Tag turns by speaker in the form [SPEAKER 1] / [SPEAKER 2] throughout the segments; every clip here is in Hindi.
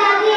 [SPEAKER 1] दादी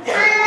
[SPEAKER 1] No,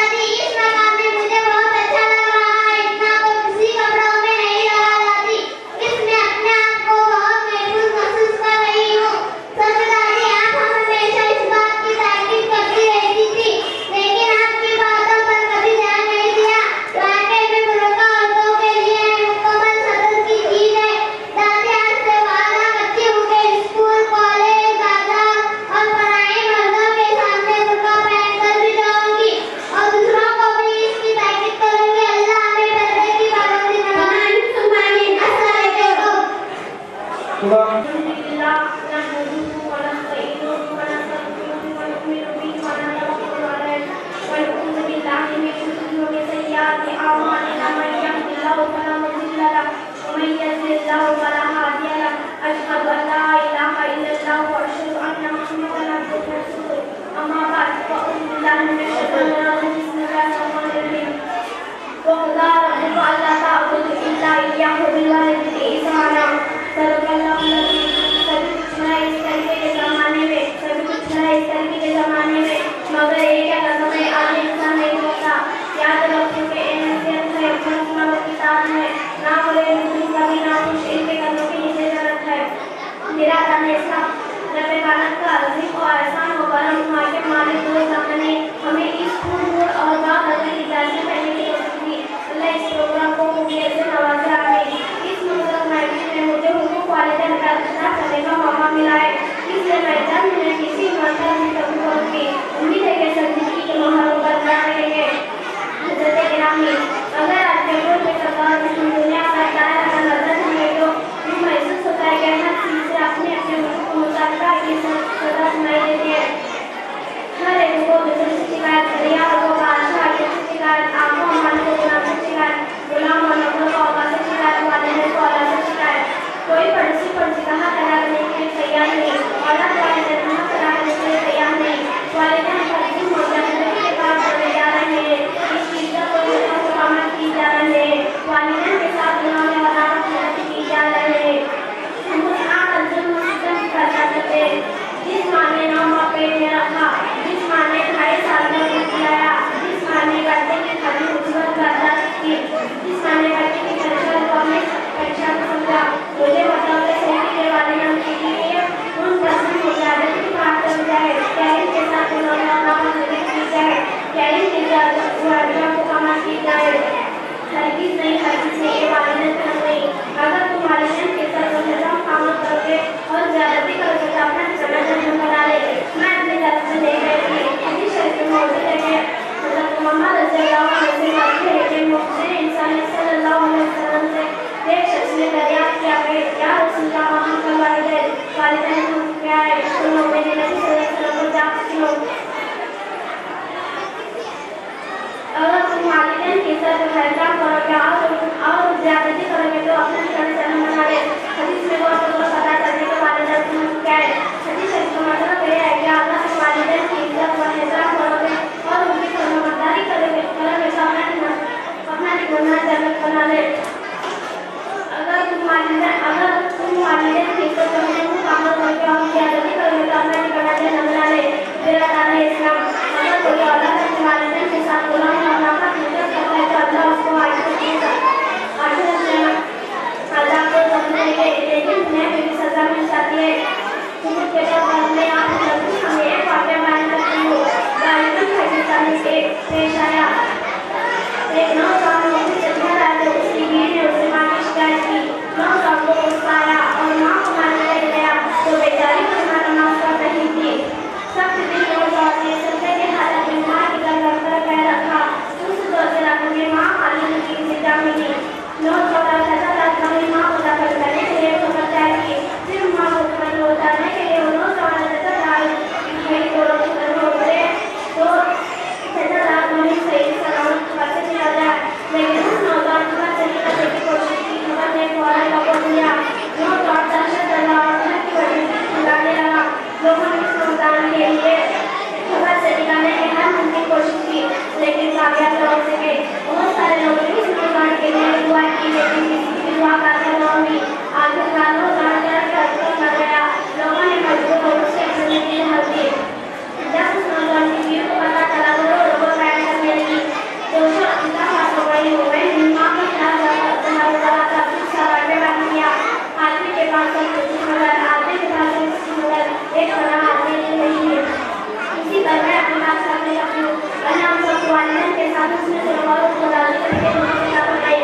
[SPEAKER 1] वालिदैन के साथ उसने सलवारों को राजी करके उनके साथ बनाई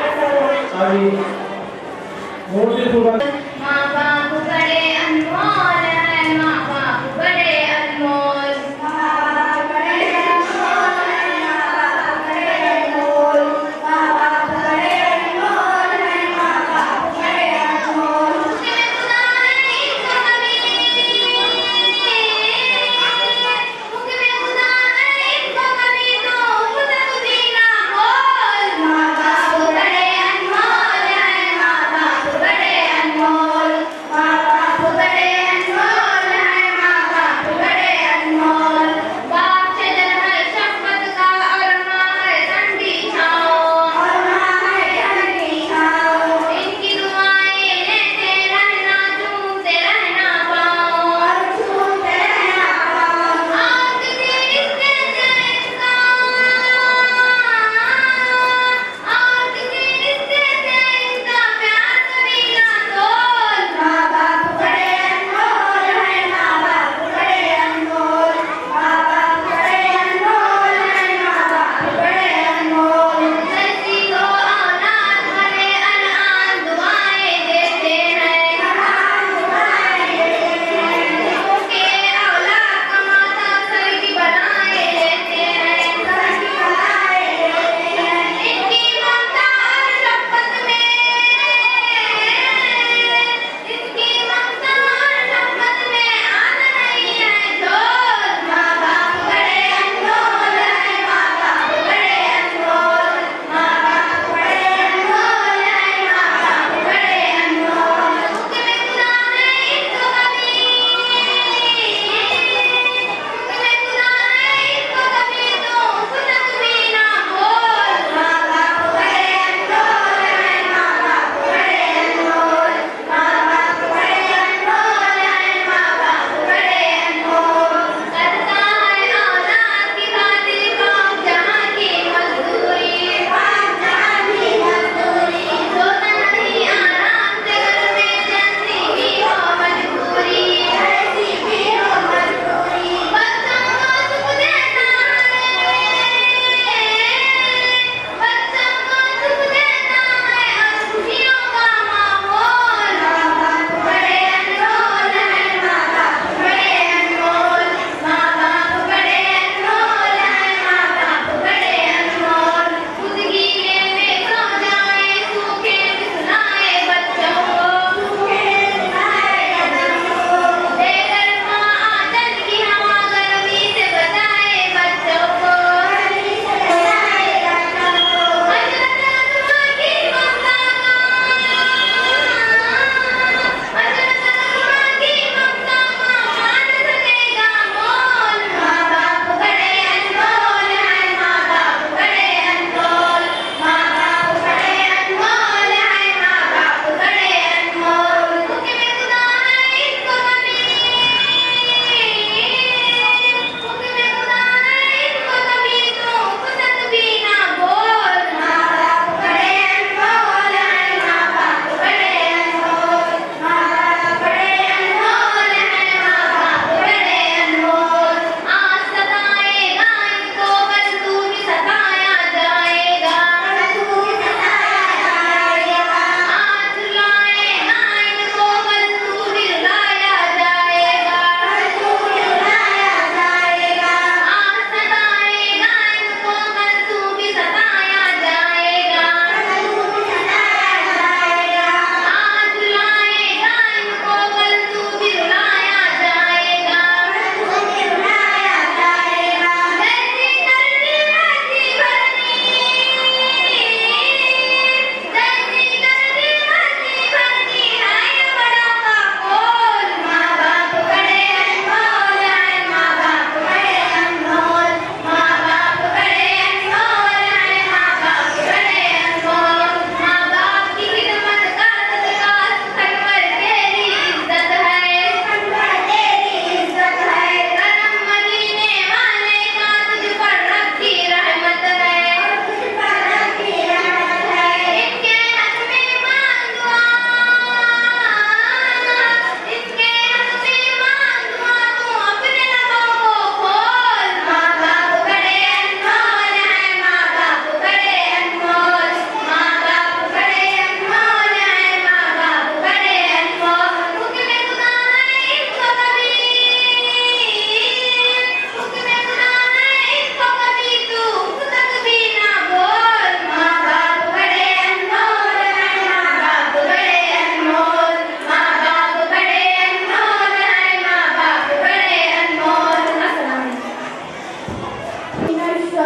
[SPEAKER 2] अभी बहुत ही खूब
[SPEAKER 1] माँ बाप बड़े अनमोल है माँ बाप बड़े अनमोल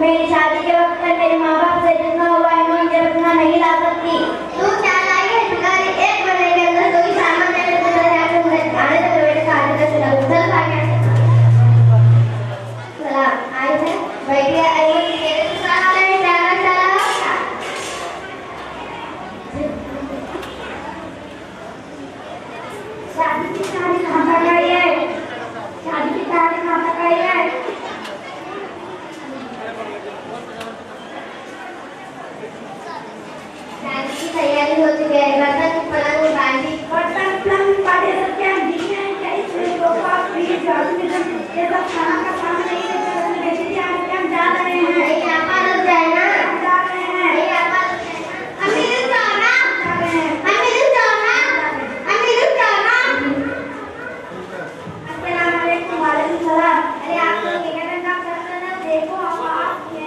[SPEAKER 3] मेरी शादी के वक्त पर मेरे माँ बाप से जितना हुआ है मैं उनके बदला नहीं ला सकती।
[SPEAKER 1] तू क्या लाई है? तुम्हारी एक महीने के अंदर कोई सामान मेरे को दे दिया तो मुझे खाने तो मेरे खाने का चला चल भाग चला आई है बैठिए आई मेरे साथ में चला चला
[SPEAKER 3] शादी की तारीख कहाँ तक आई है? शादी की तारीख कहाँ तक आई है?
[SPEAKER 1] शादी की तैयारी हो चुकी है। बर्तन पलंग बांधी
[SPEAKER 3] बर्तन पलंग पाटे सब क्या दिए हैं क्या इसमें सोफा फ्रिज वॉशिंग मशीन ये सब खाना का सामान नहीं है बेटी जी आज हम जा रहे हैं।
[SPEAKER 1] नहीं आपा रुक जाए ना
[SPEAKER 3] हम जा रहे हैं।
[SPEAKER 1] नहीं आपा रुक जाए ना अम्मी रुक जाओ ना
[SPEAKER 3] जा रहे हैं।
[SPEAKER 1] अम्मी रुक जाओ ना अम्मी रुक जाओ ना
[SPEAKER 3] अस्सलाम वालेकुम। वालेकुम सलाम।
[SPEAKER 1] अरे आप लोग निकलने का करते ना
[SPEAKER 3] देखो अब आपके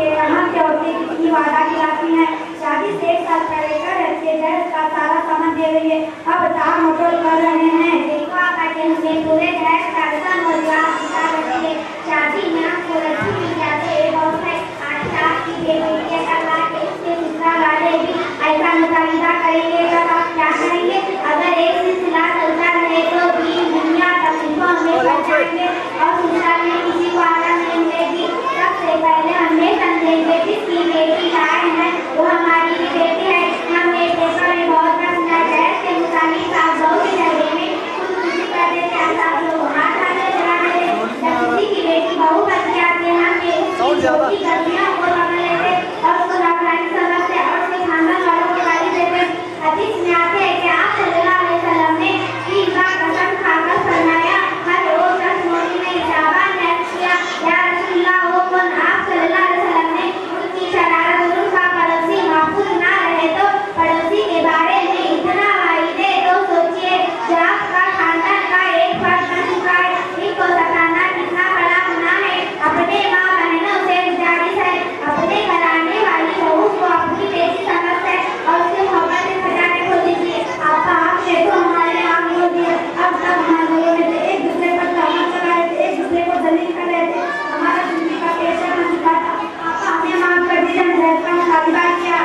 [SPEAKER 3] यहाँ के औरतें कितनी वादा खिलाती हैं। शादी से 1 साल पहले कर रखते दहेज का सारा सामान दे रही है। अब दाम मोटोल कर रहे हैं।
[SPEAKER 1] देखो आपा के हमें पूरे दहेज का रकम और विवाह सिखा रही है। शादी में आपको लड़की मिल जाते हैं बहुत है। आज आपकी बेटी का ला के उसके दूसरा ला लेगी ऐसा मुताबिदा करेंगे तब आप क्या करेंगे? अगर एक सिलसिला चलता रहे तो दीन दुनिया तकलीफों में पड़ जाएंगे और दूसरा में किसी को आराम नहीं मिलेगी। सबसे पहले हमें समझेंगे जिसकी बेटी लाए हैं वो हमारी भी बेटी है। हमने पेपर में बहुत बार सुना है कि मुताबिक आप बहू के झगड़े में खुदकुशी कर देते हैं आप लोग हाथ आगे चला रहे हैं। जब किसी की बेटी बहू बन जाती है हम उसकी छोटी गलतियों को पकड़ लेते और उसको नाकारानी समझते और उसके खानदान वालों को गाली देते। हदीस में आते हैं कि आप सल्लल्लाहु अलैहि वसल्लम ने 3 बार कसम खाकर फरमाया हर रोज 10 मोटी में इजाबा ने किया या रसूलुल्लाह वो कौन? आप सल्लल्लाहु अलैहि वसल्लम ने उनकी शरारत और उनका पड़ोसी महफूज ना रहे तो पड़ोसी के बारे में इतना वायदे तो सोचिए जब आपका खानदान का एक फर्द बन चुका है इनको सताना कितना बड़ा गुनाह है। अपने माँ बहनों से गुजारिश है अपने घर आने वाली बहू को अपनी बेटी समझते और उससे मोहब्बत से सजाने को दीजिए। आपका आप देखो हमारे आम हो दिया अब तक हमारे लोगों में से एक दूसरे पर तमाम चला रहे थे एक दूसरे को दलील कर रहे थे हमारा जिंदगी का पेशा बन चुका था। आप हमें माफ कर दीजिए हमने का मुताबिका किया।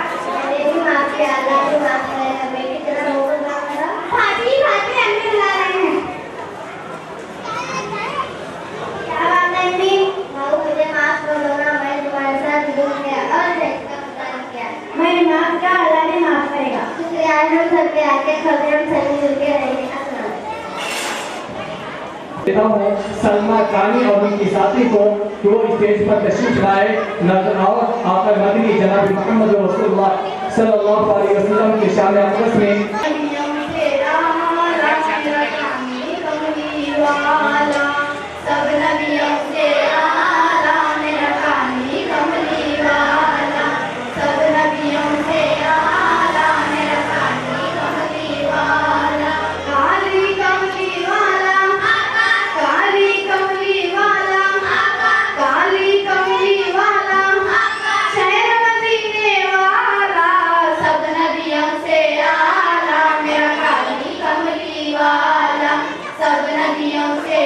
[SPEAKER 1] बेटी माफ किया अल्लाह को माफ करेगा। बेटी तेरा मोहब्बत ना करा
[SPEAKER 3] फाती फाती हमने बुला रहे हैं।
[SPEAKER 1] क्या बात है अम्मी? बहू मुझे माफ कर दो ना मैं तुम्हारे साथ जुड़ गया और देखा पता नहीं क्या
[SPEAKER 3] मैंने माफ किया अल्लाह ने माफ करेगा।
[SPEAKER 1] शुक्रिया हम सब के आके खबरें हम सभी मिल के रहेंगे। अस्सलाम
[SPEAKER 2] देता हूँ सलमा कानी और उनकी साथी को कि वो स्टेज पर तशरीफ लाए नजर और आकर मदनी जनाब मोहम्मद रसूलुल्लाह सल्लल्लाहु अलैहि वसल्लम के शान अक़दस में
[SPEAKER 3] सब नबियों से आला मेरा कानी कमली वाला सब नबियों से आला मेरा कानी कमली वाला काली कमली वाला काली कमली वाला काली कमली वाला शहर मदीने वाला सब नबियों से आला मेरा काली कमली वाला सब नबियों से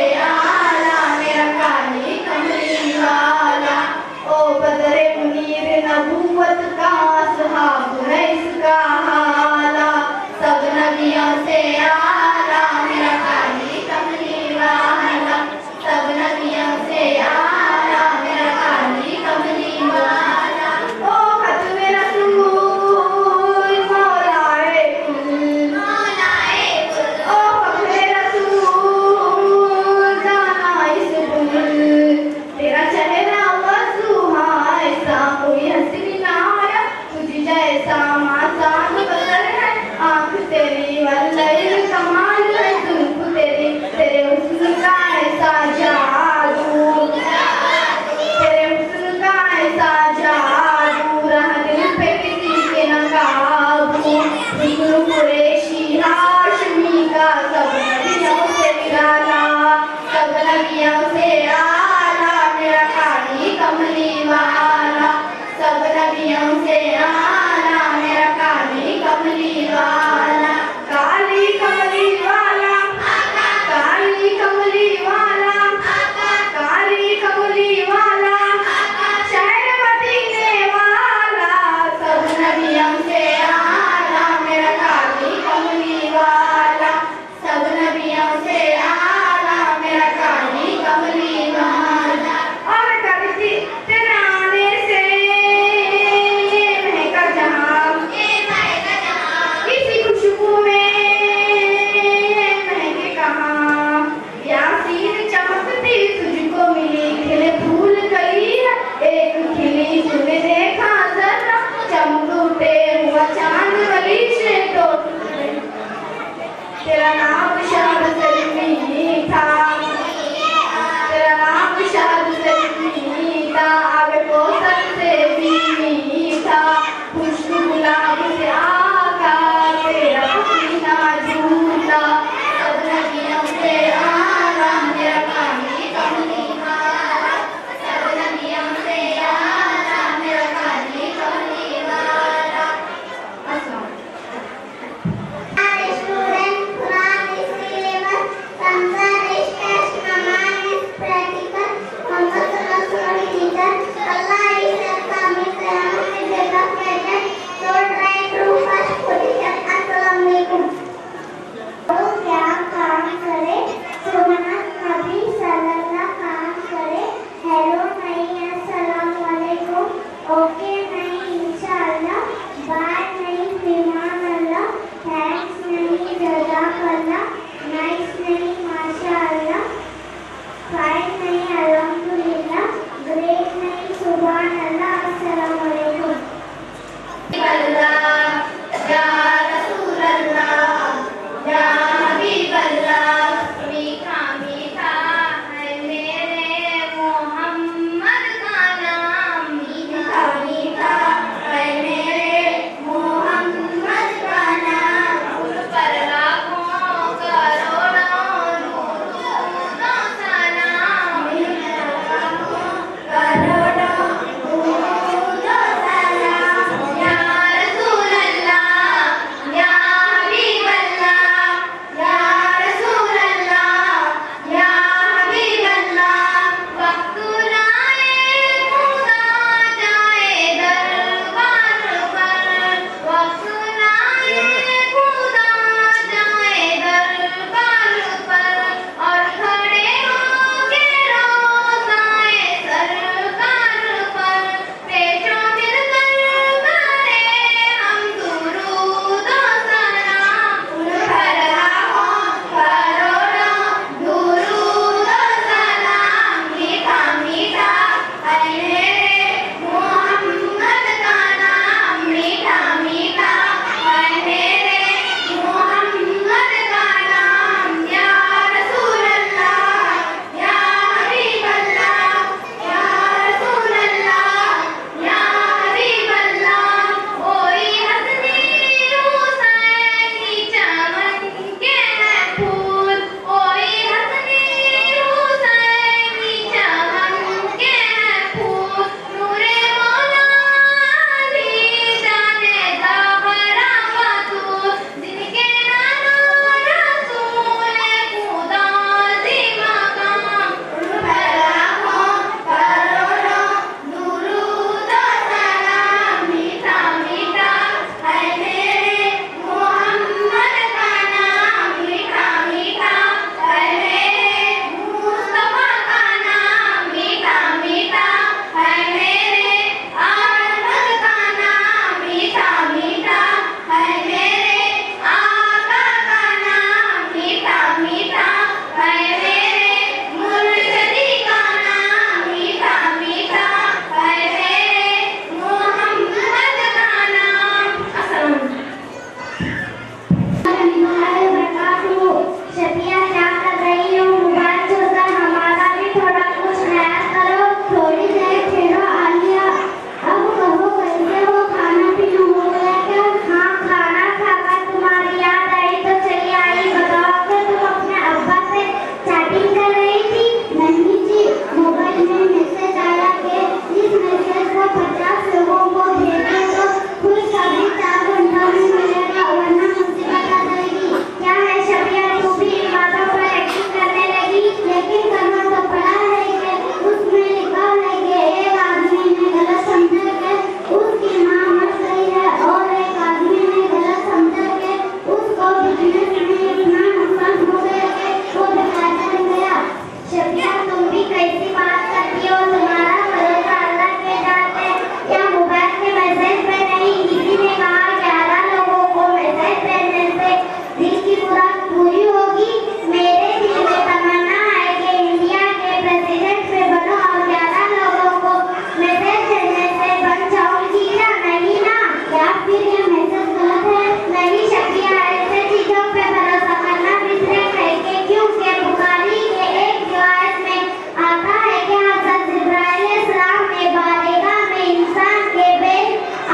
[SPEAKER 1] ऐसी बात करती हो, तुम्हारा भरोसा अल्लाह पे डालते या मोबाइल के मैसेज पे नहीं। किसी ने कहा 11 लोगों को मैसेज भेजने से दिल की मुराद पूरी होगी। मेरे दिल में तमन्ना है कि इंडिया के प्रेसिडेंट पे बनो और 11 लोगों को मैसेज भेजने से बन जाऊंगी या नहीं ना? या फिर ये मैसेज गलत है? नहीं शकिया, ऐसे चीजों पे भरोसा करना बिसरे करके, क्योंकि बुखारी के एक रिवायत में आता है कि हज़रत जिब्राइल अलैहिस्सलाम ने बारगाह में इंसान के बेश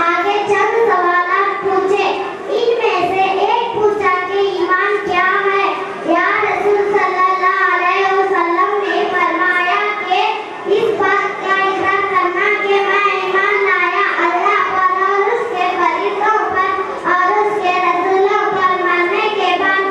[SPEAKER 1] आगे चंद सवालात पूछे। इनमें से एक पूछा कि ईमान क्या है? या रसूल सल्लल्लाहु अलैहि वसल्लम ने फरमाया कि इस बात का इकरार करना कि मैं ईमान लाया अल्लाह पर और उसके फरिश्तों पर और उसके रसूलों पर, मरने के बाद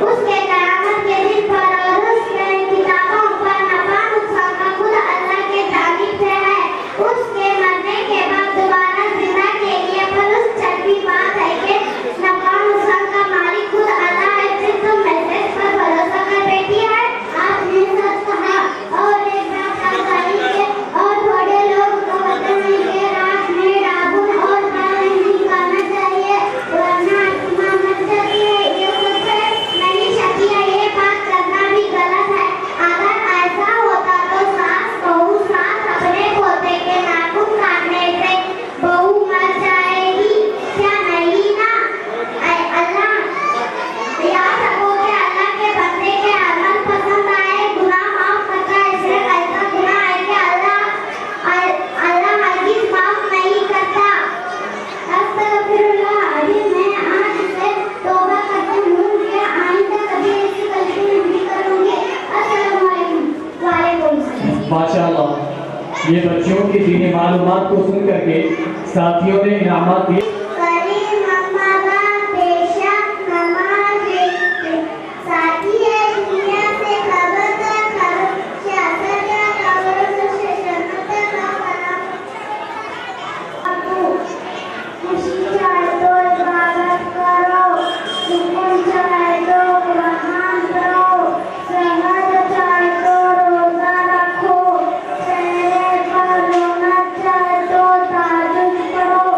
[SPEAKER 1] उसके क़यामत के दिन पर और उसके किताबों पर, नफा नुकसान का खुद अल्लाह के जानिब से है। उसके मरने के बाद दोबारा जिंदा के लिए पर उस छठी बात है कि नफा नुकसान का मालिक खुद अल्लाह है। फिर तुम मैसेज पर भरोसा कर बैठी है। आपने सच कहा। और एक बात सावधानी से, और थोड़े लोग तो बताने के रात में डाबुन और गाय नहीं खाना चाहिए वरना आत्मा मर जाती है। ये सच है? नहीं शकिया, ये बात करना भी गलत है। अगर ऐसा होता तो सास बहू सास अपने पोते के नाखून काटने से बहू मर जाएगी क्या? नहीं ना? अल्लाह याद रखो कि अल्लाह के बंदे के अमल पसंद आए, गुनाह माफ करता है। इसलिए ऐसा गुनाह है कि अल्लाह हरगिज़ माफ नहीं करता। अस्तगफिरुल्लाह। अभी मैं आज से तौबा करती हूँ कि आइंदा कभी ऐसी गलती नहीं करूँगी। अस्सलामु अलैकुम। वालेकुम सलाम।
[SPEAKER 2] माशाअल्लाह, ये बच्चियों की दीनी मालूमात को सुन करके साथियों ने इनामात दिए।
[SPEAKER 1] करीम मम्मा बेशक नमाज साथी है दुनिया से खबर सियासत या खबरों से शर्मता का बना। खुशी चाहे तो इबादत करो, सुकून चाहे तो कुरान पढ़ो, सेहत चाहे तो रोजा रखो, चेहरे पर रौनक चाहे तो ताजुद पढ़ो।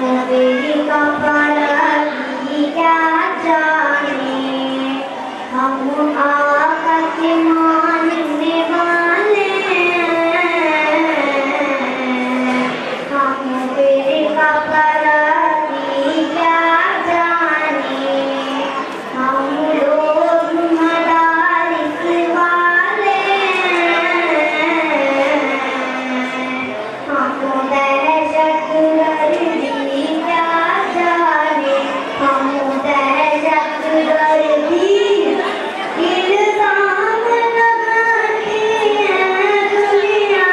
[SPEAKER 1] मेरी कफर की क्या जाने, हम आका के मानने वाले हम मेरी कफर की क्या जाने, हम लोग मदारिस वाले हम दहशत गर्दी क्या जाने, हम दहशत गर्दी इल्जाम लगाते हैं दुनिया,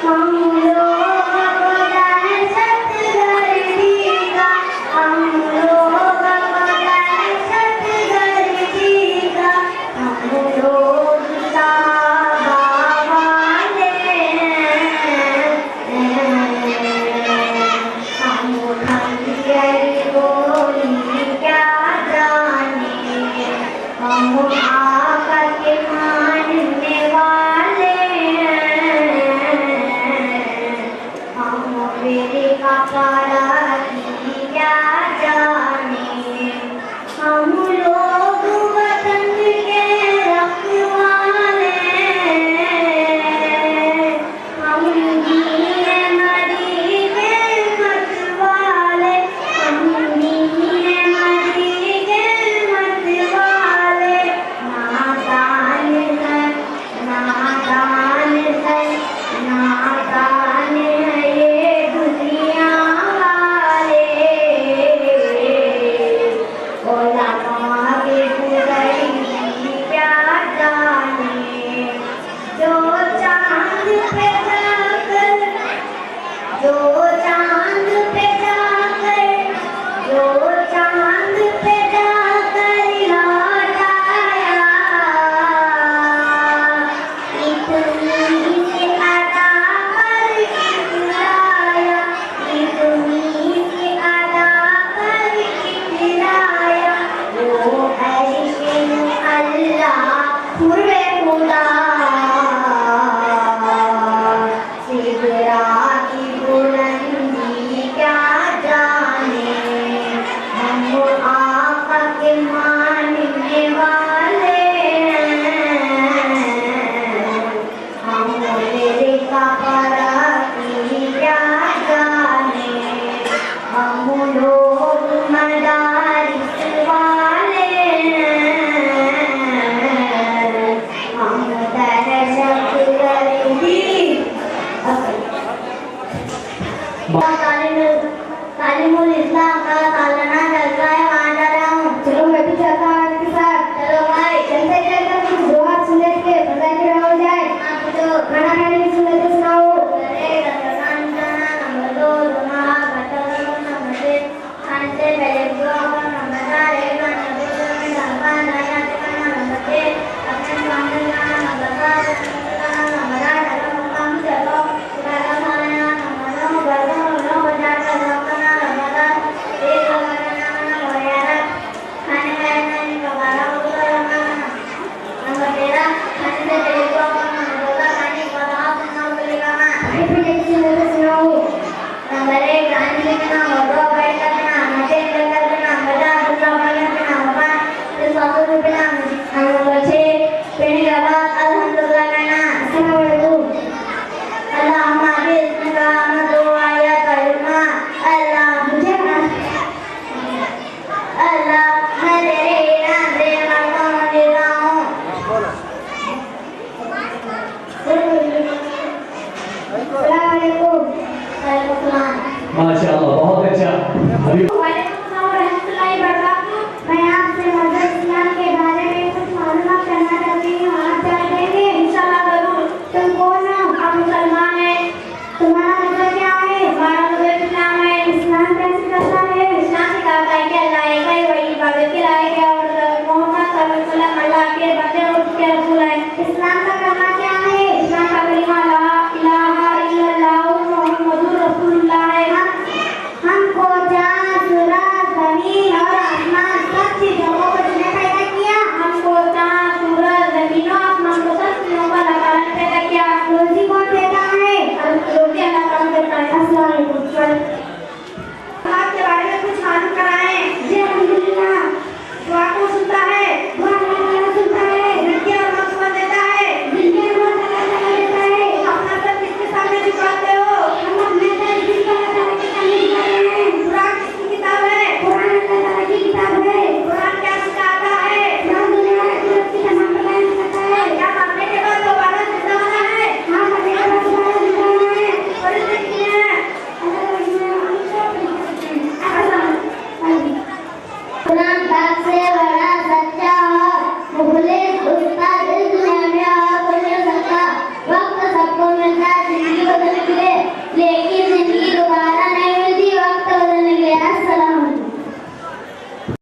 [SPEAKER 1] हम लोग को दहशत गर्दी का, हम लोग को दहशत गर्दी का, हम लोग साहबा वाले हम खंजर गोली क्या जाने, हम आका के मानने वाले हम मेरे कफारा की क्या जाने, हम लोग वतन के रखवाले हम दीन मदी के मतवाले, हम दीन मदी के मतवाले, नादान है नादान है नादान है ये दुनिया वाले, उलमा के बुराई क्या जाने, जो चांद पे जाकर जो चांद पे जाकर जो चांद पे जाकर लौट आया, इतनी सी अदा पर इतराया, इतनी सी अदा पर इतराया, वो ऐशे अल्लाह हुर्रे खुदा सिगरा की बुलंदी क्या जाने, हम आका के मानने वाले हम मेरे कफरा की क्या जाने, हम लोग मदारिस वाले हम दहशत गर्दी तालीमुल इस्लाम का सालाना जलसा है, वहाँ जा रहा हूँ। चलो मैं भी जाता हूँ आपके साथ। चलो भाई चलते चलते कुछ दुआ सुन्नत के फजाइल के हो जाए। तो खाना खाने की सुन्नत सुनाओ। नंबर 2 दुआ नंबर 3 खाने से पहले दुआ नंबर 4 नंबर 5 नंबर 6 अपने स्वामी का नंबर 7 नंबर 8 काम चलो खाना खाना नंबर 9 बर्तन लो बजा कर रखना नंबर 10 एक लगाना वगैरह खाने खाने का बारा उतरना नंबर 13 खाने से पहले दुआ करना नंबर 14 खाने के बाद हाथ धोना बोलेगा ना फिर किसी ने सुनाओ। नंबर 1 खाने से करना नंबर 2 बैठ करना नंबर 3 लेकर करना नंबर 4 दूसरा पढ़ना नंबर 5 फिर सासू पे पहना नंबर 6 पहने के बाद अल्हम्दुलिल्लाह कहना। अस्सलाम वालेकुम। अल्लाह हमारे इसमें काम दो आया करुणा अल्लाह मुझे अल्लाह मैं तेरे नाम से मांगता हूँ देता हूँ। अस्सलाम वालेकुम। वालेकुम सलाम।
[SPEAKER 2] माशाअल्लाह बहुत अच्छा। अभी
[SPEAKER 1] वालेकुम सलाम व रहमतुल्लाहि व बरकातहू। मैं आपसे मजहब इस्लाम के बारे में कुछ मालूमात करना चाहती हूँ। आप चाह देंगे? इंशाअल्लाह जरूर। तुम कौन हो? आप मुसलमान हैं। तुम्हारा मजहब क्या है? हमारा मजहब इस्लाम है। इस्लाम कैसे करता है? इस्लाम सिखाता है कि अल्लाह एक है, वही इबादत के लायक है और मोहम्मद सल्लल्लाहु अलैहि वसल्लम अल्लाह के बंदे और उसके रसूल हैं। इस्लाम का कलमा क्या है? इस्लाम का कलमा ला इलाहा इल्लल्लाह मुहम्मदुर रसूलुल्लाह है। हमको जान कुरान पाक से